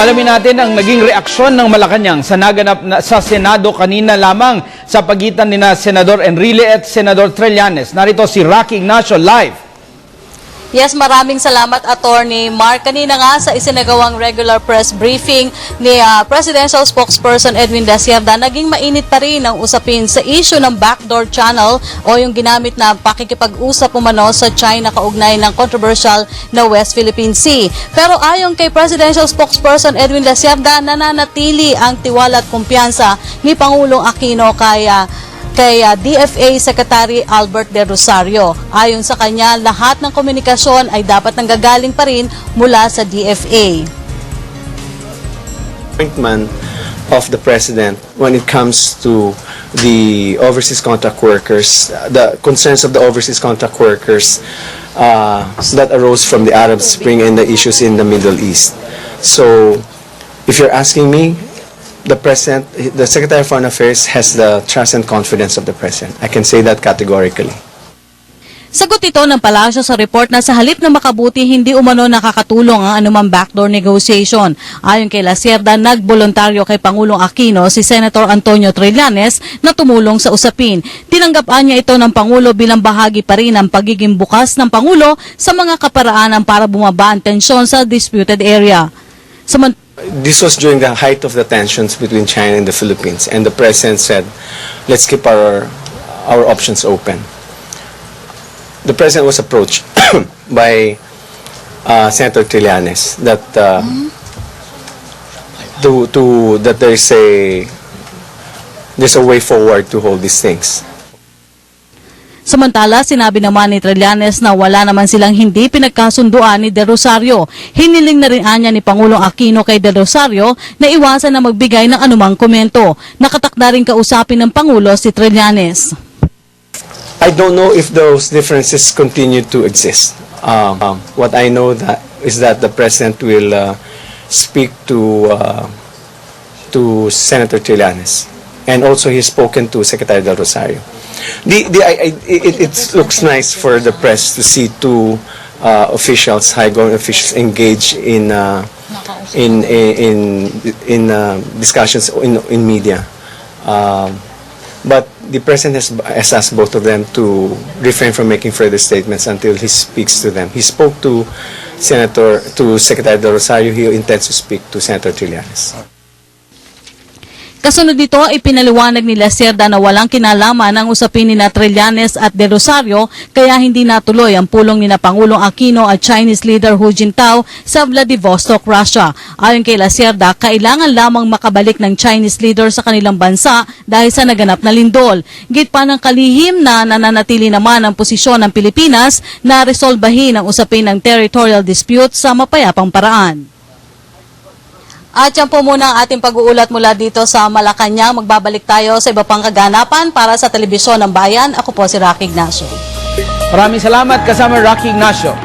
Alamin natin ang naging reaksyon ng Malacanang sa naganap sa Senado kanina lamang sa pagitan ni Senador Enrile at Senador Trillanes. Narito si Rocky Ignacio live. Yes, maraming salamat, Attorney Mark. Kanina nga sa isinagawang regular press briefing ni Presidential Spokesperson Edwin De Sierda, naging mainit pa rin ang usapin sa issue ng backdoor channel o yung ginamit na pakikipag-usap umano sa China kaugnay ng controversial na West Philippine Sea. Pero ayon kay Presidential Spokesperson Edwin De Sierda, nananatili ang tiwala at kumpiyansa ni Pangulong Aquino kay DFA Secretary Albert De Rosario. Ayon sa kanya, lahat ng komunikasyon ay dapat nanggagaling pa rin mula sa DFA. Appointment of the President when it comes to the overseas contract workers, the concerns of the overseas contract workers that arose from the Arab Spring and the issues in the Middle East. So, if you're asking me, the President, the Secretary of Foreign Affairs has the trust and confidence of the President. I can say that categorically. Sagot ito ng palasyo sa report na sa halip na makabuti, hindi umano nakakatulong ang anumang backdoor negotiation. Ayon kay La Sierda, nagboluntaryo kay Pangulong Aquino si Senator Antonio Trillanes na tumulong sa usapin. Tinanggapaan niya ito ng Pangulo bilang bahagi pa rin ng pagiging bukas ng Pangulo sa mga kaparaanan para bumaba ang tensyon sa disputed area. This was during the height of the tensions between China and the Philippines, and the President said, let's keep our options open. The President was approached by Senator Trillanes that that there's a way forward to hold these things. Samantala, sinabi naman ni Trillanes na wala naman silang hindi pinagkasunduan ni De Rosario. Hiniling na rin anya ni Pangulong Aquino kay De Rosario na iwasan na magbigay ng anumang komento. Nakatakda rin kausapin ng Pangulo si Trillanes. I don't know if those differences continue to exist. What I know is that the President will speak to Senator Trillanes, and also he's spoken to Secretary De Rosario. It looks nice for the press to see two officials, high government officials, engage in discussions in media. But the President has asked both of them to refrain from making further statements until he speaks to them. He spoke to Secretary De Rosario. He intends to speak to Senator Trillanes. Kasunod nito, ipinaliwanag ni La Sierda na walang kinalaman ang usapin ni Trillanes at De Rosario kaya hindi natuloy ang pulong ni Pangulong Aquino at Chinese leader Hu Jintao sa Vladivostok, Russia. Ayon kay La Sierda, kailangan lamang makabalik ng Chinese leader sa kanilang bansa dahil sa naganap na lindol. Git pa ng kalihim na nananatili naman ang posisyon ng Pilipinas na resolbahin ang usapin ng territorial dispute sa mapayapang paraan. At yan po muna ang ating pag-uulat mula dito sa Malacanang. Magbabalik tayo sa iba pang kaganapan para sa Telebisyon ng Bayan. Ako po si Rocky Ignacio. Maraming salamat kasama Rocky Ignacio.